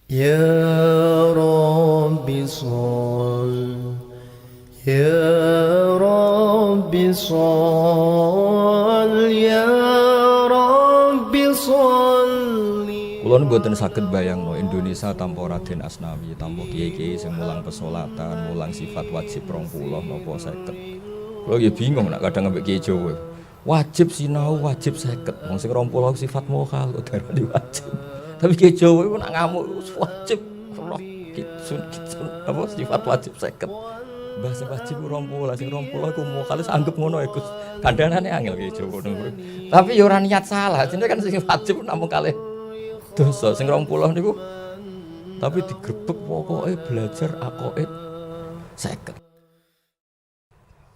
يا رب صل يا رب صل يا رب صل. Kulon mboten saged bayangno Indonesia tanpa Raden Asnawi, tanpa kiai-kiai sing mulang pesolatan, mulang sifat wajib 20 napa 50. Kulo ya bingung nek kadang ambek kiai Jawa. Wajib sinau, wajib 50. Wong sing 20 sifat mokal kok darani wajib. Tapi kiai Jawa iku nek ngamuk wajib roh kitsun apa sifat wajib 50. Mbah sing wajib 20, sing 20 iku mokal anggap ngono ya Gus. Kandhanane angel kiai Jawa ngono. Tapi ya ora niat salah, jenenge kan sing wajib namung kalih dosa sing 20 niku tapi digrebek pokoke belajar aqaid 50.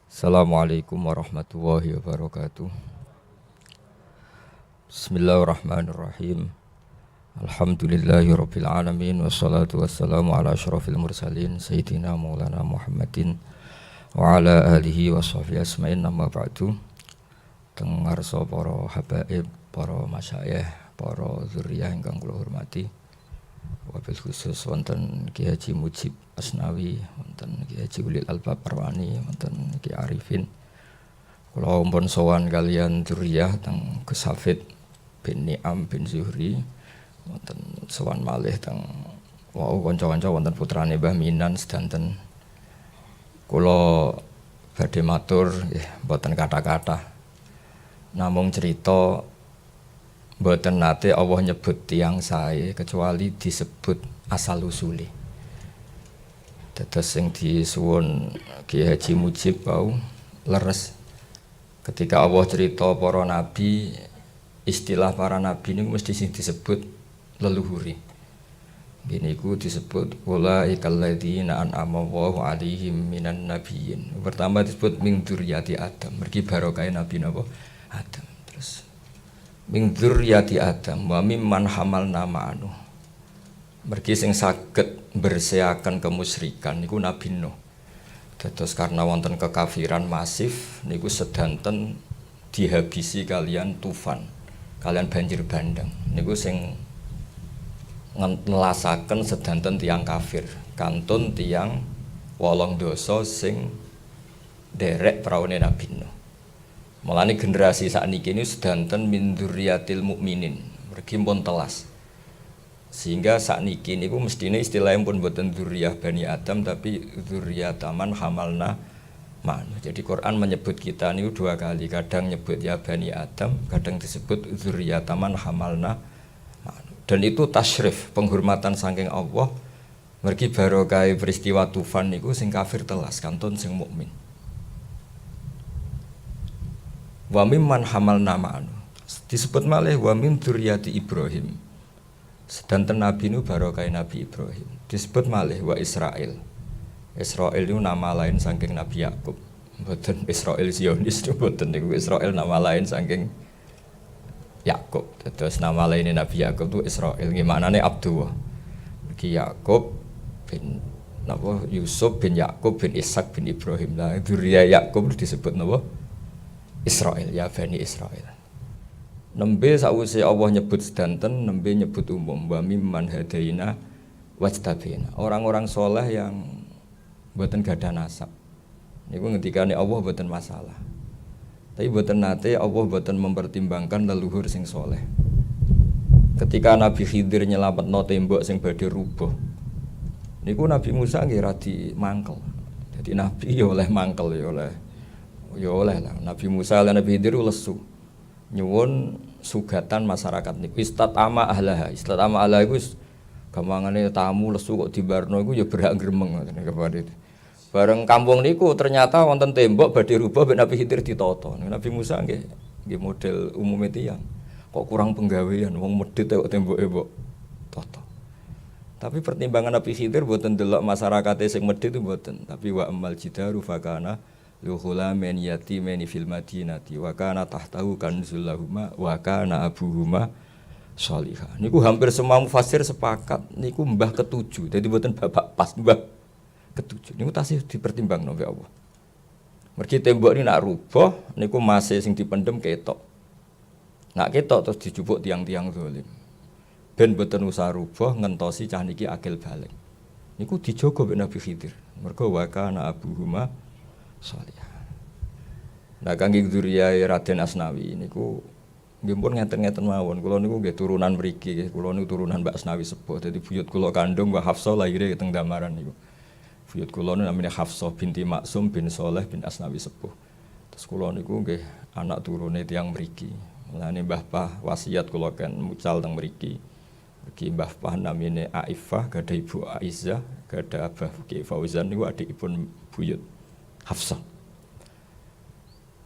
Assalamualaikum warahmatullahi wabarakatuh. Bismillahirrahmanirrahim. Alhamdulillahirabbil alamin wassalatu wassalamu ala asyrafil mursalin sayyidina maulana Muhammadin wa ala alihi washabihi asma'in amma ba'du. Teng ngarsa para habaib, para masyayikh, para zuriyah ingkang kula hormati, wabil khusus wonten Ki Haji Mujib Asnawi, wonten Ki Haji Ulil Albab Arwani, wonten Ki Arifin. Kula ampun sowan kalian zuriyah teng Gus Hafid bin Ni'am bin Zuhri, wonten sowan malih teng wau kanca-kanca wonten putrane Mbah Minan sedanten. Kula badhe matur nggih mboten kata-kata, namung cerita. Mboten nate Allah nyebut tiyang sae kecuali disebut asal usule. Dados sing disuwun Ki Haji Mujib wau leres ketika Allah cerita para nabi, istilah para nabi niku mesti sing disebut leluhuri. Niku disebut ulaikal ladzina an'ama Allahu 'alaihim minan nabiyyin. Pertama disebut min dzurriyyati Adam, mergi barokah nabi napa Adam. Terus min dzurriyyati Adam wa mimman hamalna ma'anu. Mergi sing saged bersiakan kemusyrikan niku Nabi Nuh. Dados karena wonten kekafiran masif niku sedanten dihabisi kalian tufan, kalian banjir bandang. Niku sing nelasaken sedanten tiyang kafir, kantun tiyang 8 dosa sing derek praune Nabi Nuh. Mulane generasi sakniki ini sedanten min dzurriyyatil mukminin, mergi pun telas. Sehingga sakniki niku mestine istilahnya pun boten dzurriyyah Bani Adam tapi dzurriyyataman hamalna ma'nu. Jadi Quran menyebut kita niku 2 kali, kadang nyebut ya Bani Adam, kadang disebut dzurriyyataman hamalna ma'nu. Dan itu tasyrif, penghormatan saking Allah. Mergi barokah peristiwa tufan niku sing kafir telas, kantun sing mukmin. Wa mimman hamalna ma'anu. Disebut malih wa min dzurriyyati Ibrahim. Sedanten nabi nu barokah Nabi Ibrahim. Disebut malih wa Israil. Israil itu nama lain saking Nabi Yakub. Mboten Israil Zionis mboten niku Israil nama lain saking Yakub. Terus nama lain Nabi Yakub itu Israil. Gimanane Abdullah. Ki Yakub bin napa Yusuf bin Yakub bin Ishak bin Ibrahim. Lah dzurriyyah Yakub disebut napa? Israel, ya Bani Israel. Nembe sawise Allah nyebut sedanten, nembe nyebut umum wa mimman hadaina wajtabina. Orang-orang soleh yang mboten gadah nasab. Niku ngendikane Allah mboten masalah. Tapi mboten nate Allah mboten mempertimbangkan leluhur sing soleh. Ketika Nabi Khidir nyelametno tembok sing badhe rubuh. Niku Nabi Musa nggih radi mangkel. Jadi Nabi ya oleh mangkel ya oleh lah. Nabi Musa lan Nabi Khidir lesu nyuwun sugatan masyarakat niku istatama ahlaha. Istatama ahlaha iku gampangane tamu lesu kok dibarno iku ya berhak gremeng ngoten kepada itu. Bareng kampung niku ternyata wonten tembok badhe rubah mek Nabi Khidir ditata. Nabi Musa nggih model umume tiyang. Kok kurang penggawean wong medhit kok temboke mbok tata. Tapi pertimbangan Nabi Khidir mboten delok masyarakate sing medhit itu mboten, tapi wa amal jidaru fakana luhula men yatimeni fil madinati wa kana tahtahu kanzul lahuma wa kana abuhuma sholihah. Niku hampir semua mufassir sepakat niku mbah ketujuh. Jadi mboten bapak pas mbah ketujuh. Niku tasih dipertimbangno mbek Allah. Mergi tembok ini nak rubuh niku masih sing dipendem ketok. Nak ketok terus dijupuk tiang-tiang zalim. ben boten usah rubah ngentosi cah niki akil balik. Niku dijogo mbek Nabi Khidir. Mergo wa kana abuhuma shalih. Nah kangge dzurriyae Raden Asnawi niku nggih pun ngeten-ngeten mawon. Kula niku nggih turunan mriki, kula niku turunan Mbak Asnawi sepuh. Dadi buyut kula kandung Mbak Hafsah lahire teng Damaran niku. Buyut kula niku namine Hafsah binti Maksum bin Saleh bin Asnawi sepuh. Terus kula niku nggih anak turune tiyang mriki. Mulane Mbah Pah wasiat kula kan mucal teng mriki. Mriki Mbah Pah namine Aifah, gadah Ibu Aizzah, gadah Abah Ki Fauzan niku adikipun buyut Hafsah.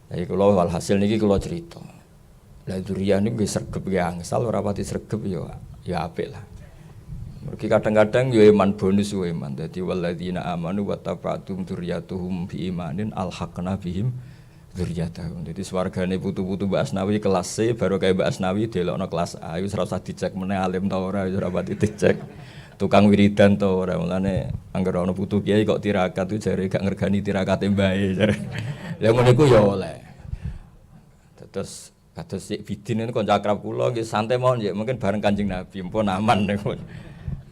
Jadi kalau walhasil niki kalau cerita, lah durian ini gue sergep gue angsal, ora pati sergep ya apik lah. Mereka kadang-kadang yo iman bonus yo iman. Jadi walladzina amanu wa tabatum dzurriyyatuhum bi imanin alhaqna bihim dzurriyyatahum. Jadi swargane putu-putu Mbak Asnawi kelas C baru kayak Mbak Asnawi delokno kelas A. Wis ora usah dicek meneh alim ta ora, wis ora pati dicek. Tukang wiridan to ora, mulane anggere ana putu kiai kok tirakat itu jare gak ngergani tirakate mbae jare. Ya ngono iku ya oleh. Terus kados Sik Bidin niku kanca akrab kula nggih santai mawon nggih, mungkin bareng Kanjeng Nabi mpun aman niku.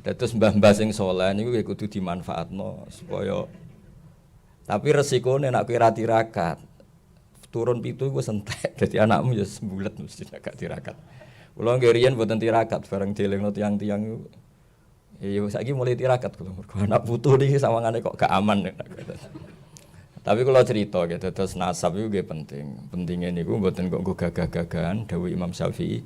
Terus mbah-mbah sing saleh niku nggih kudu dimanfaatno supaya tapi resikone nek kowe ra tirakat turun pitu iku entek. Dadi anakmu ya sembulet mesti gak tirakat. Kula nggih riyen mboten tirakat bareng dielingno tiyang-tiyang niku. Ya saiki mulai tirakat kula mergo anak putu niki sawangane kok gak aman. Tapi kalau cerita gitu, terus nasab itu juga penting. Pentingnya niku mboten kok gagah-gagahan dawuh Imam Syafi'i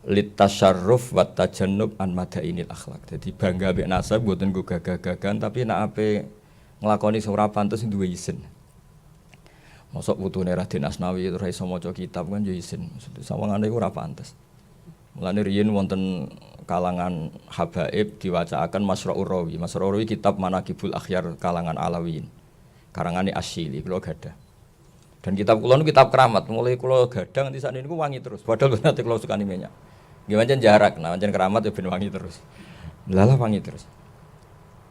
litasyarruf wa tajannub an madainil akhlak. Jadi bangga mbek nasab mboten kok gagah-gagahan tapi nek ape nglakoni sing ora pantes duwe izin. Mosok putune Raden Asnawi ora iso maca kitab kan ya izin. Maksud sawangane iku ora pantes. Mulane riyen wonten kalangan habaib diwacaaken Masra'ur Rawi. Masra'ur Rawi kitab Manaqibul Akhyar kalangan Alawiyin. Karangane Asyili kula gadah. Dan kitab kula niku kitab keramat, mulai kula gadah nganti sakniki niku wangi terus. Padahal nanti kula sukani minyak. Nggih pancen jarak, nah pancen keramat ya ben wangi terus. Lalah wangi terus.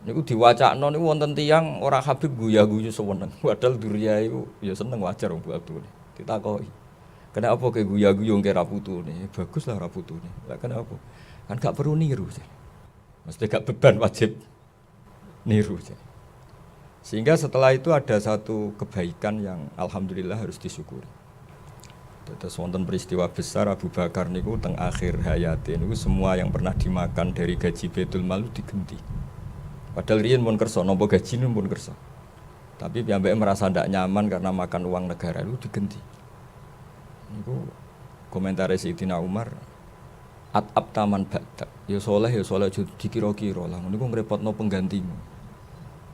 Niku diwacakno niku wonten tiyang ora Habib guya-guyu seweneng. Padahal duriya iku ya seneng wajar wong buatune. Ditakoki. Kenapa ke guya-guyu ngke ra putune? Bagus lah ra putune. Lah kenapa? Kan gak perlu niru. Mesti gak beban wajib niru. Sehingga setelah itu ada satu kebaikan yang alhamdulillah harus disyukuri. Terus wonten peristiwa besar Abu Bakar niku teng akhir hayate niku semua yang pernah dimakan dari gaji Baitul Mal digenti. Padahal riyen mun kersa napa gajine pun kersa. Tapi piyambake merasa ndak nyaman karena makan uang negara itu digenti. Niku komentare Sayyidina Umar at-ab taman badak. Ya saleh dikira-kira lah. Niku ngrepotno penggantimu.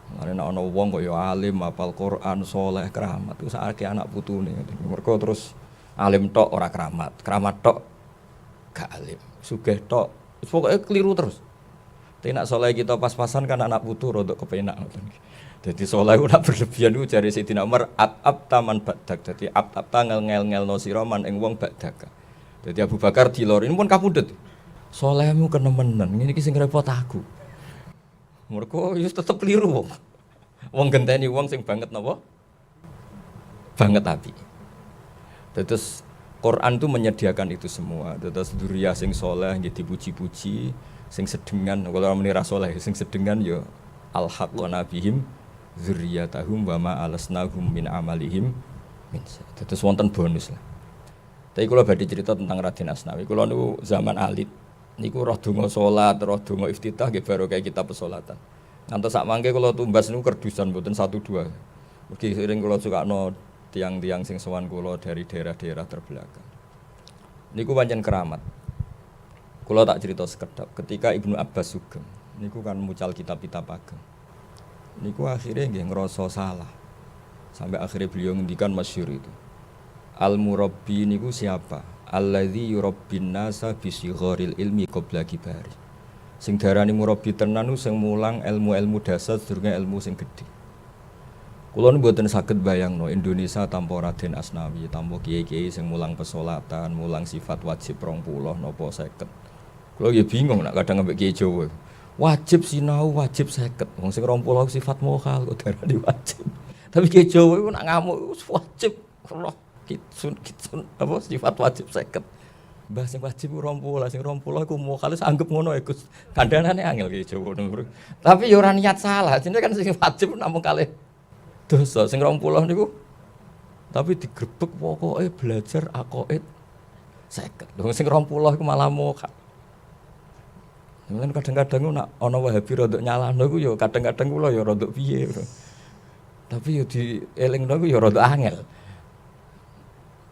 Nek ana wong kok ya alim, hafal Quran, saleh, keramat, iku sakake anak putune. Mergo terus alim tok ora keramat, keramat tok gak alim, sugih tok. Pokoke keliru terus. Tapi nek saleh kita pas-pasan kan anak putu rodok kepenak ngoten. Dadi saleh ora berlebihan iku jare Sayyidina Umar at-ab taman badak. Dadi at-ab ngel-ngelno sira man ing wong badak. Dadi Abu Bakar dilor, ini pun kapundhut. Salehmu kenemenen, ngene iki sing repot aku. Mergo wis tetep keliru wong. Wong genteni wong sing banget napa? Banget api. Terus Quran itu menyediakan itu semua. Terus dzurriyyah sing saleh nggih dipuji-puji, sing sedengan kalau muni ra saleh sing sedengan ya alhaq wa nabihim dzurriyyatahum wa ma alasnahum min amalihim min. Terus wonten bonus lah. Tapi kula badhe cerita tentang Raden Asnawi. Kula niku zaman alit niku roh donga salat, roh donga iftitah nggih baru kayak kitab pesolatan. Ngantos sak mangke kula tumbas niku kerdusan mboten 1-2. Mugi sering kula sukakno tiang-tiang sing sowan kula dari daerah-daerah terbelakang. Niku pancen keramat. Kula tak cerita sekedap. Ketika Ibnu Abbas sugeng, niku kan mucal kitab-kitab ageng. Niku akhirnya nggih ngrasa salah. Sampai akhirnya beliau ngendikan masyhur itu. Al-murabbi niku siapa? Alladzi yurabbin nasa bi sigharil ilmi qabla kibari. Sing darani murabbi tenan sing mulang ilmu-ilmu dasar sedurunge ilmu sing gedhe. Kula nu mboten saged bayangno Indonesia tanpa Raden Asnawi, tanpa kiai-kiai sing mulang pesolatan, mulang sifat wajib 20 napa 50. Kula ya bingung nek kadang ambek kiai Jawa. Wajib sinau, wajib 50. Wong sing 20 sifat mokal kok darani wajib. Tapi kiai Jawa iku nek ngamuk wajib roh kitsun apa sifat wajib 50. Mbah sing wajib 20, sing 20 iku mau kalih anggap ngono iku. Kandhanane angel ki Jawa ngono. Tapi ya ora niat salah, jenenge kan sing wajib namung kalih dosa. Sing 20 niku tapi digrebek pokoke belajar aqaid 50. Lho sing 20 iku malah moka. Mungkin kadang-kadang nak ana Wahabi rodok nyalahno iku ya kadang-kadang kula ya rodok piye. Tapi ya dielingno iku ya rodok angel.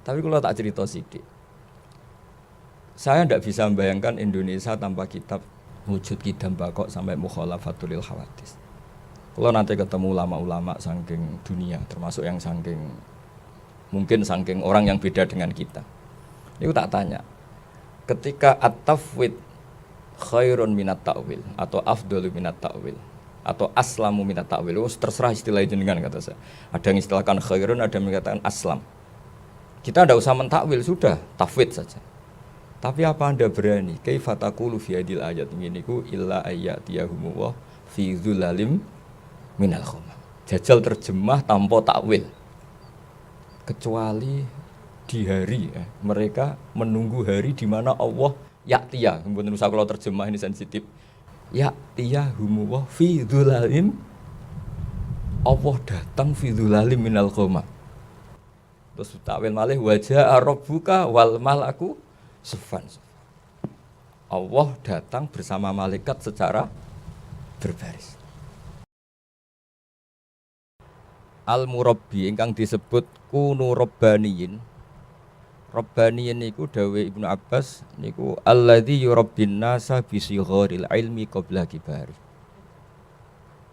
Tapi kula tak cerita sithik. Saya tidak bisa membayangkan Indonesia tanpa kitab Wujud Qidam Baqo sampai Mukhalafatul lil Hawadits. Kalau nanti ketemu ulama-ulama saking dunia, termasuk yang mungkin saking orang yang beda dengan kita. Itu tak tanya, ketika at-tafwid khairun minat ta'wil atau afdalu minat ta'wil atau aslamu minat ta'wil, terserah istilah jenengan kata saya. Ada yang istilahkan khairun, ada yang mengatakan aslam. Kita tidak usah mentakwil, sudah tafwid saja. Tapi apa Anda berani? Kaifa taqulu fi hadil ayat ini ku illa ayyatiyahumullah fi dzulalim minal ghamam. Jajal terjemah tanpa takwil. Kecuali di hari mereka menunggu hari di mana Allah ya'tiya. Mboten usah kula terjemah ini sensitif. Ya'tiyahumullah fi dzulalim. Allah datang fi dzulalim minal ghamam. Terus takwil malih wajaa rabbuka wal malaku Sufan. Allah datang bersama malaikat secara berbaris. Al-Murabbi ingkang disebut kunu rabbaniyin. Rabbaniyin niku dawuh Ibnu Abbas niku alladzi yurabbin nasa bi sigharil ilmi qabla kibari.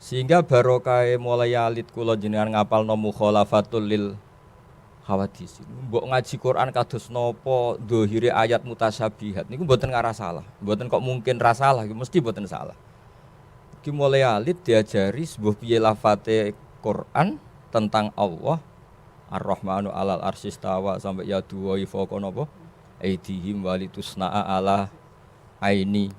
Sehingga barokah mulai alit kula jenengan ngapalno mukhalafatul lil Hawadits. Mbok ngaji Quran kados napa dhahire ayat mutasyabihat niku mboten ngarah salah. Mboten kok mungkin ra salah, mesti mboten salah. Iki mulai alit diajari sebuah piye lafate Quran tentang Allah Ar-Rahmanu 'alal arsyistawa sampai ya duwa fawqa napa aidihim walitusna'a ala aini.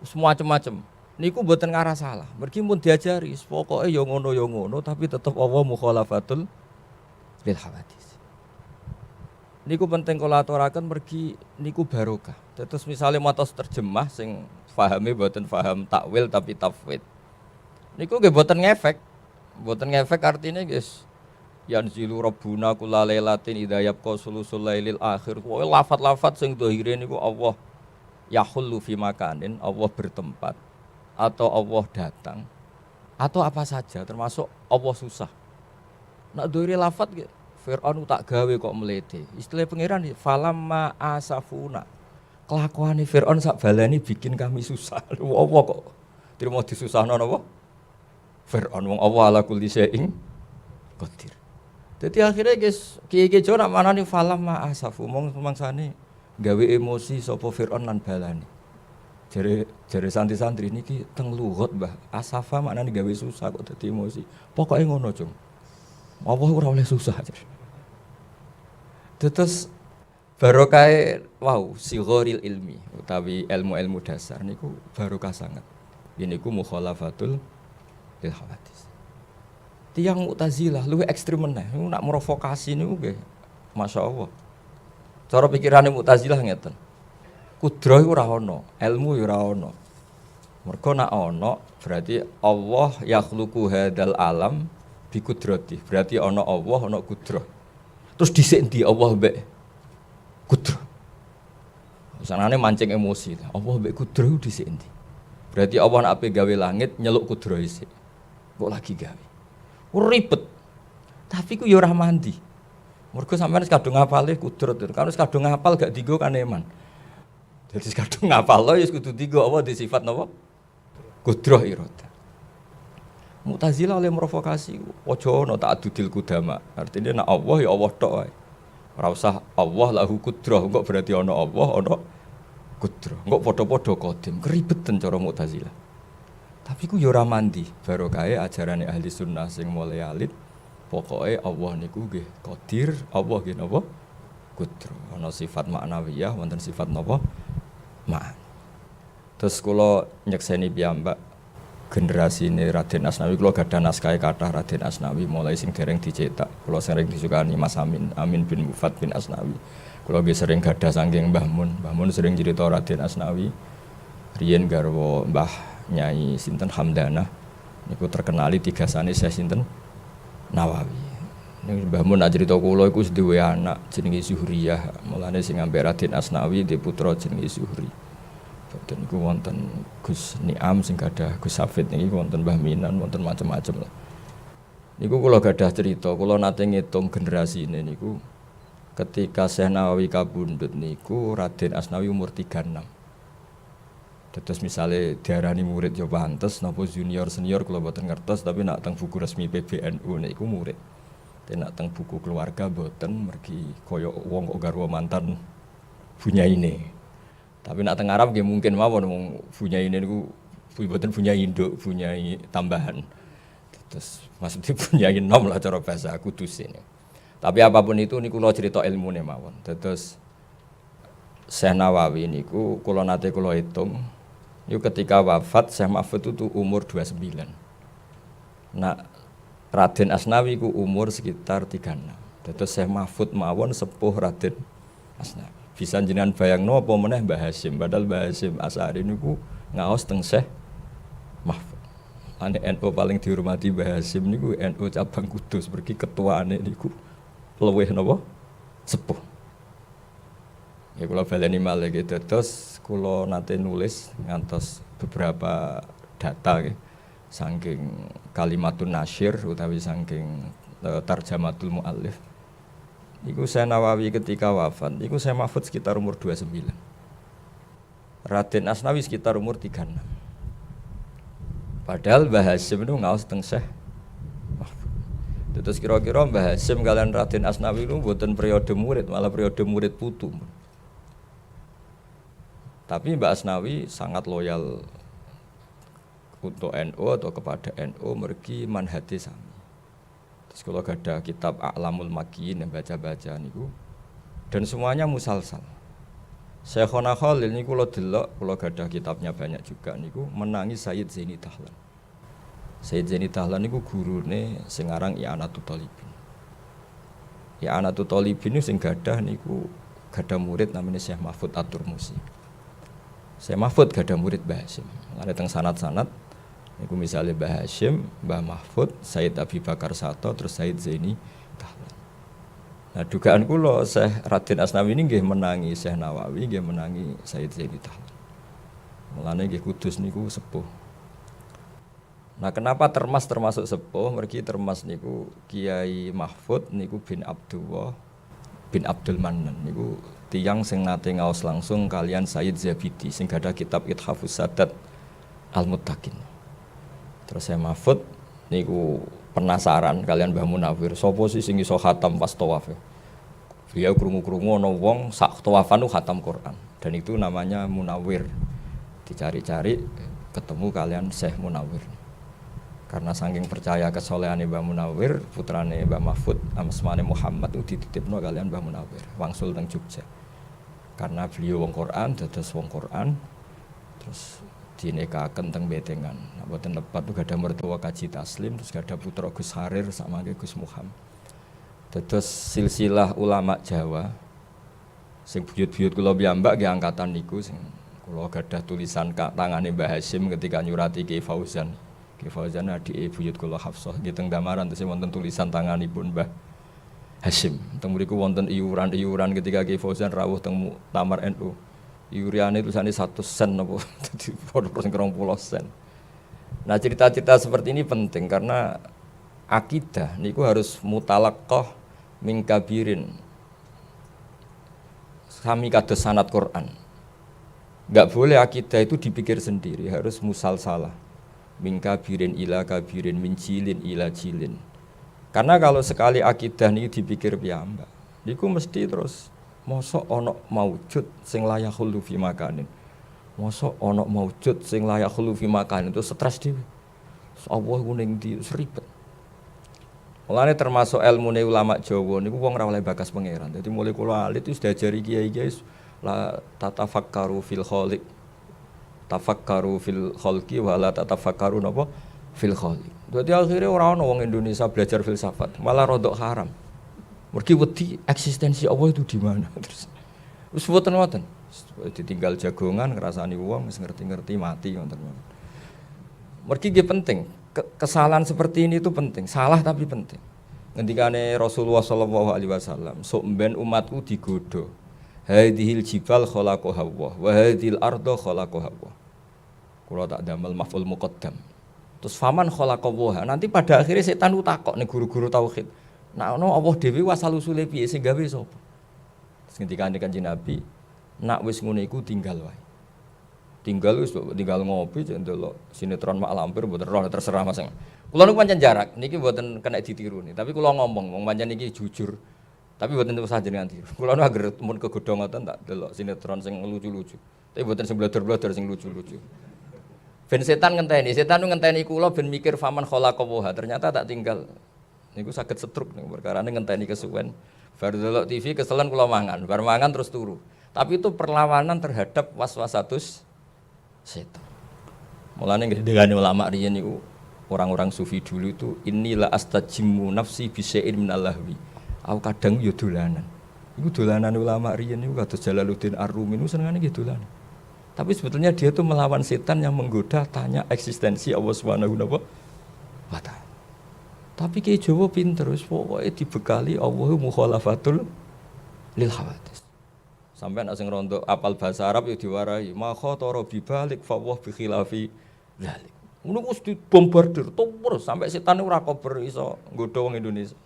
Semua macam-macam. Niku mboten ngarah salah. Mergi mun diajari pokoke ya ngono tapi tetep Allah mukhalafatul lil hawadits. Niku penting kula aturaken mergi niku barokah. Terus misalnya matos terjemah sing pahami mboten paham takwil tapi tafwid. Niku nggih mboten ngefek. Mboten ngefek artine guys. Yanzilu rabbuna kullalailatin idza yabqa sulusul lailil akhir. Kuwi lafat-lafat sing dhahire niku Allah yahullu fi makanin, Allah bertempat atau Allah datang atau apa saja termasuk Allah susah. Nak dhahire lafat nggih Fir'aun tak gawe kok melete. Istilah pangeran falamma asafuna. Kelakuane Fir'aun sak balani bikin kami susah. Apa kok trimo disusahno napa? Fir'aun wong Allah ala kulli syai'in qadir. Dadi akhirnya guys, kiye-kiye jo nak manani falamma asafu mangsane gawe emosi sapa Fir'aun lan balani. Jare santri-santri niki teng lughat Mbah. Asafa maknane gawe susah kok dadi emosi. Pokoke ngono, Cung. Apa ora oleh susah. Terus barokah wow sigharil ilmi utawi ilmu-ilmu dasar niku barokah sangat. Niku mukhalafatul lil hawadits. Tiyang Mu'tazilah luwih ekstrem meneh. Nak provokasi niku nggih masyaallah. Cara pikirane Mu'tazilah ngeten. Kudrah iku ora ana, ilmu ya ora ana. Mergo nak ana berarti Allah yakhluqu hadzal alam bi kudrati. Berarti ana Allah, ana kudrah. Terus dhisik ndi Allah mbek kudrah. Sanane mancing emosi. Allah mbek kudrah dhisik ndi? Berarti Allah nak ape gawe langit nyeluk kudrah isik. Kok lagi gawe. Ribet. Tapi ku ya ora mandi. Mergo sampeyan kadung ngapale kudrah. Kalau kadung ngapal gak digo kan eman. Jadi kadung ngapal lo ya kudu digo apa di sifat napa? Kudrah irada. Mu'tazilah oleh provokasi, ojo ono ta'addudil qudama. Artinya nek Allah ya Allah tok wae. Ora usah Allah lahu kudrah, kok berarti ono Allah, ono kudrah. Kok padha-padha qadim, keribetan cara Mu'tazilah. Tapi ku yo ora mandi, barokahe ajarane ahli sunnah sing mulai alit. Pokoke Allah niku nggih qadir, Allah nggih napa? Kudrah. Ana sifat maknawiyah, wonten sifat napa? Ma'an. Terus kula nyekseni piyambak generasi ini Raden Asnawi kula gadah naskah kathah Raden Asnawi mulai sing dereng dicetak. Kula sering disukani Mas Amin bin Mufat bin Asnawi. Kula nggih sering gadah saking Mbah Mun. Mbah Mun sering cerita Raden Asnawi. Riyen garwa Mbah Nyai sinten Hamdanah niku terkenali tigasane Syekh sinten Nawawi. Ning Mbah Mun nak crita kula iku duwe anak jenenge Zuhriyah. Mulane sing ambek Raden Asnawi di putra jenenge Zuhri. Boten niku wonten Gus Niam sing gadah Gus Hafid niki wonten Mbah Minan wonten macam-macam lah. Niku kula gadah cerita, kula nate ngitung generasi ini niku ketika Syekh Nawawi kabundut niku Raden Asnawi umur 36. Terus misalnya diarani murid ya pantes napa junior senior kula boten ngertos tapi nak teng buku resmi PBNU niku murid. Tapi nak teng buku keluarga boten mergi kaya wong kok garwa mantan bunyaine. Tapi nak teng Arab nggih mungkin mawon wong bunyaine niku boten bunyai induk, bunyai tambahan. Terus maksudnya bunyai nom lah cara bahasa kudus ini. Tapi apapun itu niku kula cerita ilmune mawon. Terus Syekh Nawawi niku kula nate kula hitung niku ketika wafat Syekh Mahfud itu umur 29. Nah, Raden Asnawi ku umur sekitar 36. Terus Syekh Mahfud mawon sepuh Raden Asnawi. Bisa jenengan bayangno apa meneh Mbah Hasyim, padahal Mbah Hasyim Asy'ari niku ngaos teng Syekh Mahfud. Ane NU paling dihormati Mbah Hasyim niku NU cabang Kudus, pergi ketuaane niku luwih napa? Sepuh. Ya kula baleni malih gitu. Terus kula nate nulis ngantos beberapa data nggih. Saking Kalimatun Nasyir utawi saking Tarjamatul Muallif. Iku Syekh Nawawi ketika wafat, iku Syekh Mahfud sekitar umur 29. Raden Asnawi sekitar umur 36. Padahal Mbah Hasyim itu ngaos teng Syekh Mahfud. Terus kira-kira Mbah Hasyim kalian Raden Asnawi itu mboten periode murid, malah periode murid putu. Tapi Mbah Asnawi sangat loyal untuk NU atau kepada NU mergi manhate sami. Terus kalau ada kitab A'lamul Makiyin yang baca-baca niku dan semuanya musalsal. Syekhona Khalil niku kula delok, kula gadah kitabnya banyak juga niku menangi Sayyid Zaini Dahlan. Sayyid Zaini Dahlan niku gurune sing aran I'anatul Thalibin. I'anatul Thalibin sing gadah niku gadah murid namanya Syekh Mahfud At-Turmusi. Syekh Mahfud gadah murid Mbah Hasyim. Ada teng sanad-sanad niku misalnya Mbah Hasyim, Mbah Mahfud, Sayyid Abi Bakar Sato, terus Sayyid Zaini Dahlan. Nah dugaan kula Syekh Raden Asnawi ini nggih menangi Syekh Nawawi, nggih menangi Sayyid Zaini Dahlan. Mulane nggih Kudus niku sepuh. Nah kenapa Termas termasuk sepuh? Mergi Termas niku Kiai Mahfud niku bin Abdullah bin Abdul Manan niku tiyang sing nate ngaos langsung kalian Sayyid Zabidi sing gadah kitab Ithafus Sadat Al-Muttaqin. Terus saya Mahfud niku penasaran kalian Mbah Munawir sapa sih sing iso khatam pas tawaf. Beliau krungu-krungu ana wong sak tawafan ku khatam Quran dan itu namanya Munawir. Dicari-cari ketemu kalian Syekh Munawir. Karena saking percaya kesolehane Mbah Munawir, putrane Mbah Mahfud asmane Muhammad itu dititipno kalian Mbah Munawir wangsul teng Jogja. Karena beliau wong Quran, dados wong Quran. Terus dinekaken teng Betengan. Nah, boten lepat tuh gadah mertua Kaji Taslim, terus gadah putra Gus Harir sama Gus Muhammad. Terus silsilah ulama Jawa sing buyut-buyut kula piyambak nggih angkatan niku sing kula gadah tulisan tangane Mbah Hasyim ketika nyurati Ki Fauzan. Ki Fauzan adike buyut kula Hafsah nggih teng Damaran terus wonten tulisan tanganipun Mbah Hasyim. Teng mriku wonten iuran-iuran ketika Ki Fauzan rawuh teng Muktamar NU. Iuriane tulisane 100 sen apa dadi padha 20 sen. Nah, cerita-cerita seperti ini penting karena akidah niku harus mutalaqqah min kabirin. Sami kados sanad Quran. Enggak boleh akidah itu dipikir sendiri, harus musalsalah. Min kabirin ila kabirin, min jilin ila jilin. Karena kalau sekali akidah niki dipikir piyambak, niku mesti terus mosok ana maujud sing layak khulu fi makanin. Mosok ana maujud sing layak khulu fi makanin itu stres dhewe. Allah ku ning ndi seribet. Mulane termasuk ilmune ulama Jawa niku wong ora oleh bakas pangeran. Dadi mulai kula alit wis diajari kiai-kiai la tatafakkaru fil khaliq. tafakkaru fil khalqi wa la tatafakkaru napa fil khaliq. Dadi akhirnya ora ono wong Indonesia belajar filsafat, malah rodok haram. Mergi wedi eksistensi Allah itu di mana. Terus boten-boten. Ditinggal jagongan ngrasani wong wis ngerti-ngerti mati ngoten. Mergi nggih penting. Kesalahan seperti ini itu penting. Salah tapi penting. Ngendikane Rasulullah sallallahu alaihi wasallam, sok mben umatku digodho. Hadhil jibal khalaqaha Allah wa hadhil arda khalaqaha Allah. Kula tak damel maf'ul muqaddam. Terus faman khalaqaha. Nanti pada akhirnya setan utakok nih guru-guru tauhid. Nah ono Allah dhewe wasal usule piye sing gawe sapa? Terus ngendikane Kanjeng Nabi, nak wis ngene iku tinggal wae. Tinggal ngopi cek ndelok sinetron mak lampir mboten roh terserah Mas. Kula niku pancen jarak, niki mboten kena ditiru nih. Tapi kula ngomong wong pancen niki jujur. Tapi mboten usah jenengan tiru. Kula nu agar mun kegodho ngoten tak delok sinetron sing lucu-lucu. Tapi mboten sing blodor-blodor sing lucu-lucu. Ben setan setan nu ngenteni kula ben mikir faman khalaqaha. Ternyata tak tinggal. Niku saged setruk niku perkarane ngenteni kesuwen. Bar delok TV keselen kula mangan, bar mangan terus turu. Tapi itu perlawanan terhadap waswasatus setan. Mulane ngendikane ulama riyen niku orang-orang sufi dulu itu inilah astajimu nafsi bisya'in minallahwi. Aku kadang yo dolanan. Iku dolanan ulama riyen niku kados Jalaluddin Ar-Rumi niku senengane nggih dolanan. Tapi sebetulnya dia tuh melawan setan yang menggoda tanya eksistensi Allah Subhanahu wa taala. Tapi Ki Jawa pinter wis pokoke dibekali Allahu mukhalafatul lil hawadits. Sampai nek sing rondo apal bahasa Arab yo diwarai ma khatara bibalik fa wa bi khilafi dzalik. Ngono wis dibombardir terus sampai setan ora kober iso nggodha wong Indonesia.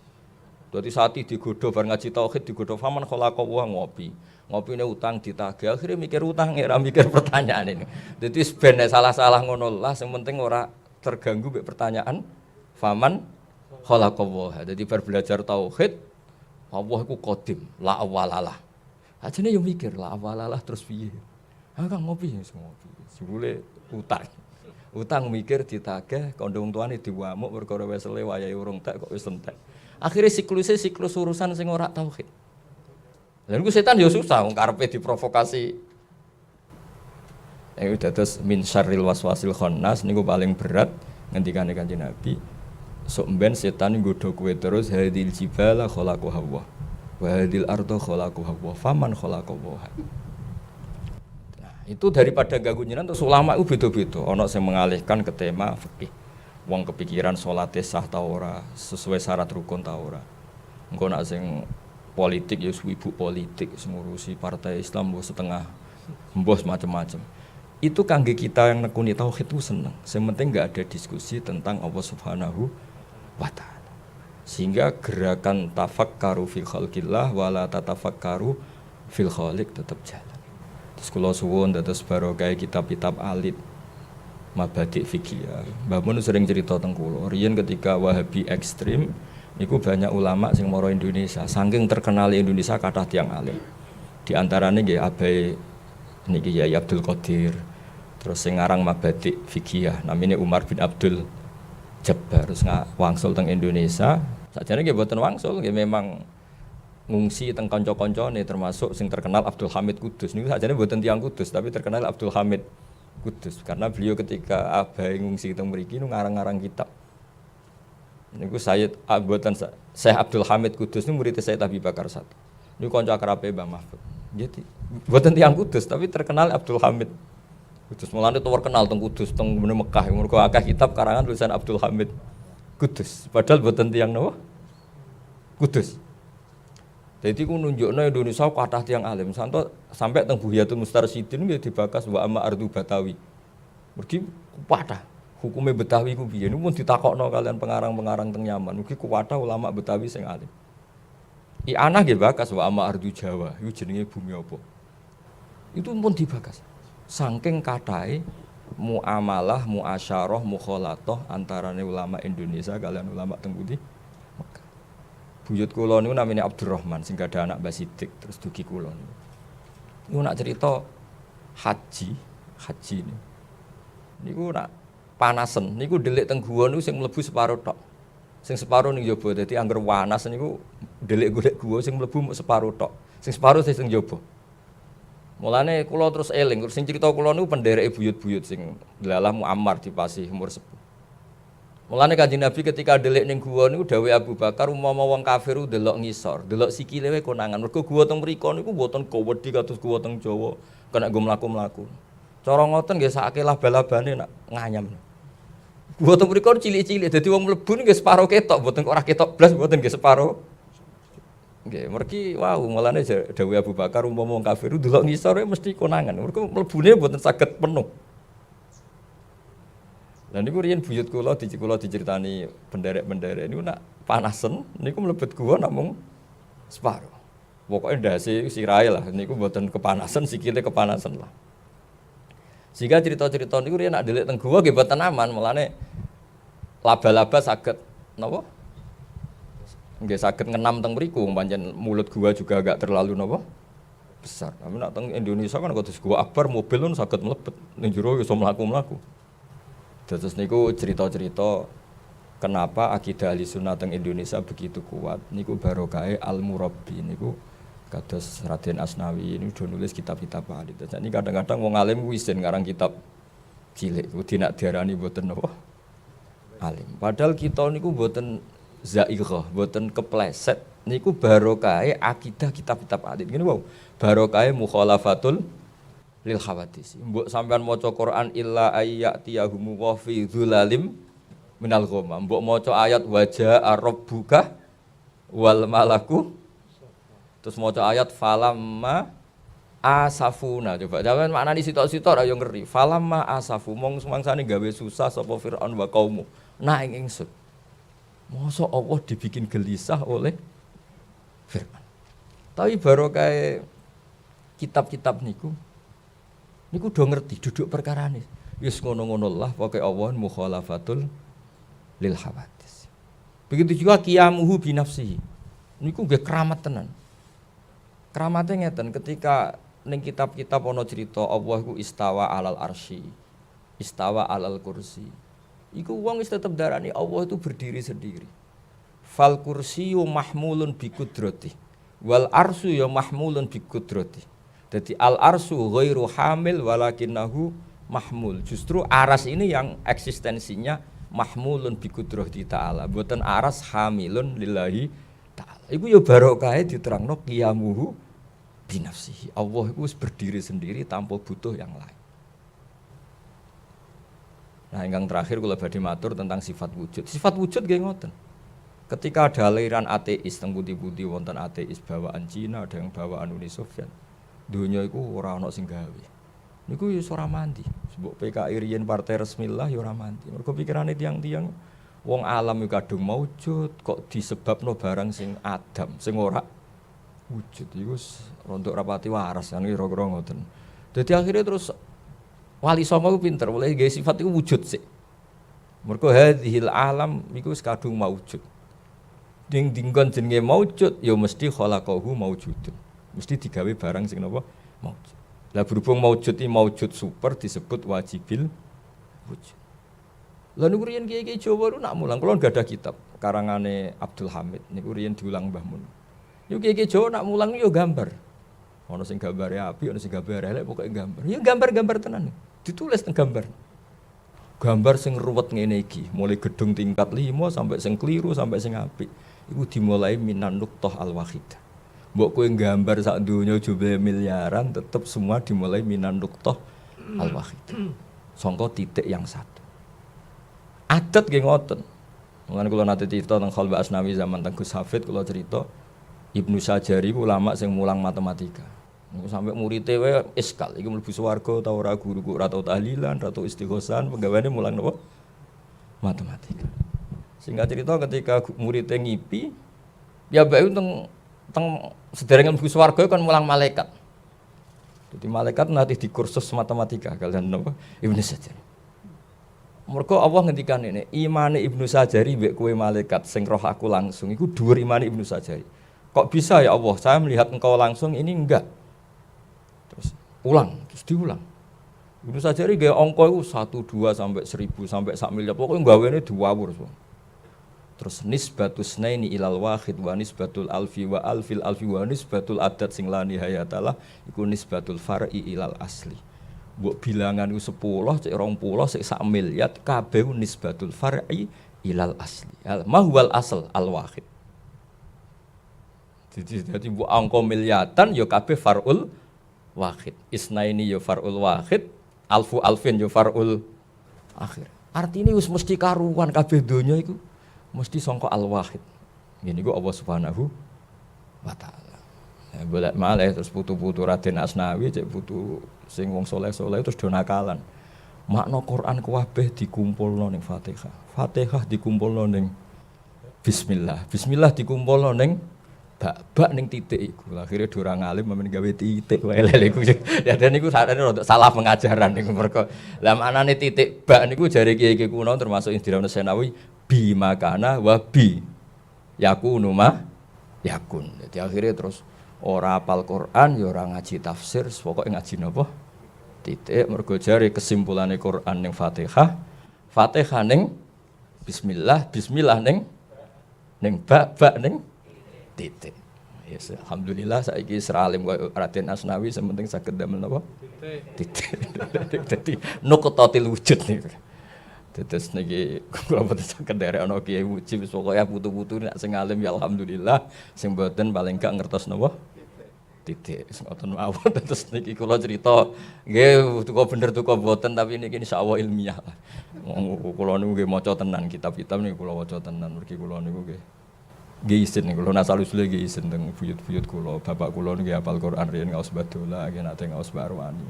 Dadi sati digodha bar ngaji tauhid digodha faman khalaqa wa ngopi. Ngopine utang ditagih akhire mikir utang ora mikir pertanyaan ini. Dadi ben salah-salah ngono lah sing penting ora terganggu mek pertanyaan faman khalaqa wa. Dadi bar belajar tauhid Allah iku qadim la awalalah. Ajane yo mikir la awalalah terus piye. Ha Kang ngopi wis ngopi. Jebule utang. Utang mikir ditagih kandha wong tuane diwamuk perkara wesele wayahe urung tek kok wis entek. Akhire siklus urusan sing ora tauhid. Lha niku setan ya susah wong karepe diprovokasi. Iku dados min syarril waswasil khannas niku paling berat ngendikane Kanjeng Nabi. Sok mben setan nggodha kowe terus hadil jibala khalaqaha Allah. Wa hadil arda khalaqaha Allah. Faman khalaqaha. Itu daripada ganggu jenengan terus ulama itu beda-beda. Ana sing mengalihkan ke tema fikih. Wong kepikiran salate sah ta ora, sesuai syarat rukun ta ora. Engko nek sing politik ya ibu politik sing ngurusi partai Islam mbok setengah mbos macam-macam. Itu kangge kita yang nekuni tauhid itu seneng. Sing penting enggak ada diskusi tentang Allah Subhanahu wa taala. Sehingga gerakan tafakkaru fil khalqillah wala tatafakkaru fil khaliq tetap jalan. Terus kula suwun dados barokah kitab-kitab alit Mabadik fikih. Mbah Mun sering cerita teng kula, riyen ketika Wahabi ekstrim niku banyak ulama sing mara Indonesia, saking terkenal Indonesia kathah tiyang alim. Di antarane nggih Abai niki Yai Abdul Qadir. Terus sing aran Mabadik fikih namine Umar bin Abdul Jabbar terus wangsul teng Indonesia. Sakjane nggih boten wangsul, nggih memang ngungsi teng kanca-kancane termasuk sing terkenal Abdul Hamid Kudus. Niku sakjane mboten tiyang Kudus tapi terkenal Abdul Hamid Kudus karena beliau ketika abai ngungsi teng mriki nu ngarang-ngarang kitab. Niku Sayyid mboten Syekh Abdul Hamid Kudus niku murid Sayyid Abi Bakar I. Niku kanca akrabe Mbah Mahfud. Jadi mboten tiyang Kudus tapi terkenal Abdul Hamid Kudus. Mulane terkenal teng Kudus teng Mekah. Mergo akeh kitab karangan tulisan Abdul Hamid Kudus. Padahal mboten tiyang napa? Kudus. Jadi ku nunjukno Indonesia kathah tiyang alim sampai teng Buhyatul Mustarsyidin nggih dibakas wa amma ardu Batawi. Mergi kathah hukume Betawi ku piye niku mun ditakokno kalian pengarang-pengarang teng Yaman. Mugi kathah ulama Betawi sing alim. Ana nggih bakas wa amma ardu Jawa. Iku jenenge bumi apa? Itu pun dibakas. Saking kathahe muamalah, muasyarah, mukhalatah antarane ulama Indonesia kalian ulama teng pundi? Buyut kula niku namine Abdurrahman sing gadah anak Mbah Sidik terus dugi kula niku. Niku nak cerita haji niku nak panasen niku ndelik teng guwa niku sing mlebu separo tok. Sing separo ning jaba dadi angger panas niku ndelik golek guwa sing mlebu mung separo tok. Sing separo sing jaba. Mulane kula terus eling, sing crita kula niku pendereke buyut-buyut sing delalah Muammar di Pasih umur sepuh. Mulane Kanjeng Nabi ketika ndelik ning guwa niku dawuh Abu Bakar umpama wong kafir delok ngisor, delok sikile wae konangan. Mergo guwa teng mriku niku mboten kowedi kados guwa teng Jawa, kena nggo mlaku-mlaku. Cara ngoten nggih sakake laba-labane nak nganyam. Guwa teng mriku cilik-cilik dadi wong mlebu nggih separo ketok, mboten kok ora ketok blas, mboten nggih separo. Nggih, mergi wau mulane dawuh Abu Bakar umpama wong kafir delok ngisor mesti konangan. Mergo mlebune mboten saged penuh. Lah niku riyen buyut kula diceritani penderek-penderek niku nak panasen niku mlebet gua namung separo. Pokoke ndase sirahe lah niku mboten kepanasan, sikile kepanasan lah. Sehingga cerita-cerita niku riyen nak ndelik teng gua nggih mboten aman, mulane laba-laba saged napa? Nggih saged ngenam teng mriku, pancen mulut gua juga agak terlalu napa? Besar. Tapi nak teng Indonesia kan kados gua akbar mobil pun saged mlebet ning jero iso mlaku-mlaku. Terus niku cerita-cerita kenapa akidah Ahlussunnah teng Indonesia begitu kuat. Niku barokahe Al-Murabbi niku kados Raden Asnawi ini udah nulis kitab-kitab ahli. Jadi kadang-kadang wong alim ku isin ngarang kitab cilik, kudu nak diarani mboten napa alim. Padahal kita niku mboten zaighah, mboten kepleset. Niku barokahe akidah kitab-kitab ahli. Ngene wae. Barokahe mukhalafatul lil khawadis. Mbok sampean maca Quran illa ayyatiyahum wa fi dzulalim minal ghamam. Mbok maca ayat wajaa rabbuka wal malaku. Terus maca ayat falamma asafuna. Coba sampean maknani sitok-sitok ayo ngeri. Falamma asafu mong semangsane gawe susah sapa Firaun wa kaumu. Nah ing ingsun. Mosok Allah dibikin gelisah oleh Firaun. Tapi barokah kitab-kitab niku do ngerti duduk perkarane. Wis ngono-ngono lah pokoke Allah mukhalafatul lil hawadis. Begitu juga qiyamuhu bi nafsihi. Niku nggih keramat tenan. Keramate ngeten ketika ning kitab-kitab ana cerita Allah iku istawa alal arsy, istawa alal kursi. Iku wong wis tetep darani Allah itu berdiri sendiri. Fal kursiyyu mahmulun bi qudrati wal arsyu ya mahmulun bi qudrati. Jadi al-arsu ghairu hamil walakinnahu mahmul. Justru aras ini yang eksistensinya mahmulun bi qudrati ta'ala. Mboten aras hamilun lillahi ta'ala. Iku ya barokahe diterangno qiyamuhu bi nafsihi. Allah iku berdiri sendiri tanpa butuh yang lain. Nah, ingkang terakhir kula badhe matur tentang sifat wujud. Sifat wujud nggih ngoten. Ketika ada aliran ateis teng pundi-pundi wonten ateis bawaan Cina, ada yang bawaan Uni Soviet. Dunia iku ora ana sing gawe. Niku ya ora mandi. Sebab PKI riyen partai resmi lah ya ora mandi. Mergo pikirane tiang-tiang wong alam iku kadung maujud kok disebabno barang sing adam, sing ora wujud. Iku rontok rapati waras kan kira-kira ngoten. Dadi akhirnya terus Wali Songo ku pinter, oleh gawe sifat iku wujud sik. Mergo hadhil alam iku wis kadung maujud. Ding dinggon jenenge maujud ya mesti khalaqahu maujudun. Mesti digawe barang sing napa maujud. Lah berhubung maujud iki maujud super disebut wajibil wujud. Lah niku riyen kiai-kiai Jawa niku nak mulang kula enggak ada kitab karangane Abdul Hamid niku riyen diulang Mbah Mun. Niku kiai-kiai Jawa nak mulang yo gambar. Ana sing gambare apik, ana sing gambare elek, pokoke gambar. Ya gambar-gambar tenan. Ditulis teng gambar. Gambar sing ruwet ngene iki, mulai gedung tingkat 5 sampai sing kliru sampai sing apik. Iku dimulai minan nuqtah al-wahidah. Mbok kowe gambar sak donya jumlah miliaran tetep semua dimulai minan nuqtah al-wahidah. Sangka titik yang satu. Adat nggih ngoten. Mulane kula nate cerita teng Khalwa Asnawi zaman teng Gus Hafid kula cerita Ibnu Sajari ulama sing mulang matematika. Niku sampe muridé wae iskal iki mlebu swarga ta ora guruku ora tau tahlilan, ora tau istighosan, penggaweane mulang napa? Matematika. Singkat cerita ketika muridé ngipi ya mbak teng sederenge mlebu swarga kan mulang malaikat. Jadi malaikat nanti di kursus matematika kalian napa? Ibnu Sajari. Mergo Allah ngendikan ini, imane Ibnu Sajari mbek kowe malaikat sing roh aku langsung iku dhuwur imane Ibnu Sajari. Kok bisa ya Allah, saya melihat engkau langsung ini enggak. Terus diulang. Ibnu Sajari gawe angka iku 1 2 sampai 1000 sampai 1 miliar. Pokoke gawene diwawur. Terus nisbatus naini ilal wahid wa nisbatul alfi wa alfil alfi wa nisbatul adat sing la nihayatalah iku nisbatul far'i ilal asli. Mbok bilangan iku 10, cek 20, sik sak miliar kabeh nisbatul far'i ilal asli. Ma huwal asl al wahid. Jadi mbok angka miliatan ya kabeh far'ul wahid. Isnaini ya far'ul wahid, alfu alfin ya far'ul akhir. Artine wis mesti karuan kabeh donya iku mesti sangka al-wahid. Ngene iku Allah Subhanahu wa taala. Bolak malih terus putu-putu Raden Asnawi cek putu sing wong saleh-saleh terus do nakalan. Makna Quran kabeh dikumpulno ning Fatihah. Fatihah dikumpulno ning bismillah. Bismillah dikumpulno ning bak ning titik iku. Akhire do ora ngalim men gawe titik wae lele iku. Ya dan niku sakjane rada salah pengajaran niku mergo. Lah maknane titik bak niku jare kiai-kiai kuno termasuk Indra Senawi bimakana wa bi yakunu ma yakun. Jadi akhirnya terus ora hafal Quran ya ora ngaji tafsir, pokoke ngaji napa? Titik mergo jare kesimpulane Quran ning Fatihah, Fatihah ning bismillah, bismillah ning bak ning titik. Yes, alhamdulillah saiki seralim kaya Raden Asnawi sementing saged damel napa? Titik. Dadi nuqtatil wujud niku. Terus niki kula boten saged nderek ana kiai muji wis pokoke putu-putu nek sing alim ya alhamdulillah, sing boten paling gak ngertos napa? Titik. Ngoten mawon terus niki kula cerita nggih tuku bener tuku boten tapi niki insyaallah ilmiah. Kula niku nggih maca tenan kitab-kitab niku kula waca tenan mergi kula niku nggih izin niku kula nasal usule nggih izin teng buyut-buyut kula. Bapak kula niku hafal Quran riyen ngaos badola nggih nate ngaos barwani.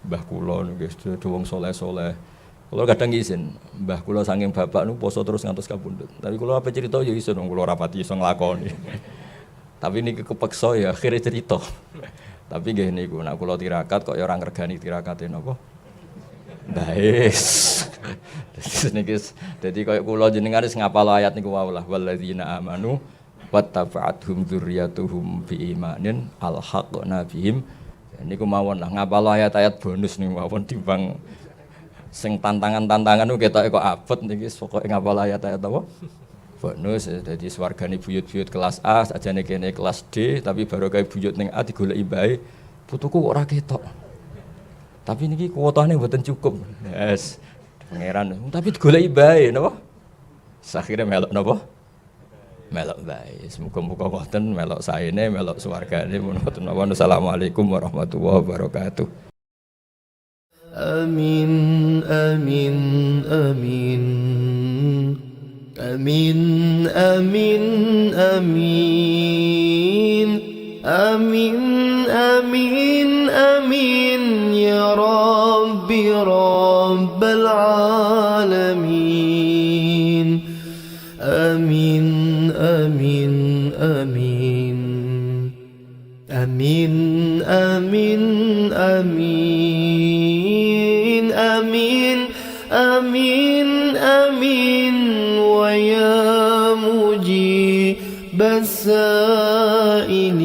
Mbah kula niku nggih wong saleh-saleh. Kalau kadang izin, mbah kula saking bapak nu poso terus ngantos kapundhut. Tapi kula apa cerita ya iso dong kula rapati iso nglakoni. Tapi niki kepeksa ya akhire cerita. Tapi nggih niku nek kula tirakat kok ya ora ngregani tirakate napa? Baes. Dadi koyo kula jenengan wis ngapal ayat niku wae lah walladzina amanu wattaba'athum dzurriyyatuhum biimanin alhaqna bihim. Niku mawon lah ngapal ayat-ayat bonus niku mawon timbang sing tantangan-tantangan ku ketoke kok abot niki pokoke ngapal ayat-ayat apa? Bonus dadi swargane buyut-buyut kelas A sajane kene kelas D tapi baru kae buyut ning A digoleki bae putuku kok ora ketok. Tapi niki kuotane mboten cukup. Yes. Pangeran tapi digoleki bae napa? Sakhire melok napa? Melok bae. Muga-muga wonten melok saene melok swargane menawa napa. Assalamualaikum warahmatullahi wabarakatuh. Amin, amin, amin, amin, amin, amin, amin, amin, amin, ya Rabbi Rabbal Alamin. Amin, amin, amin, amin, amin, amin. Amin, amin, amin, wa ya mujib as-sa'ilin.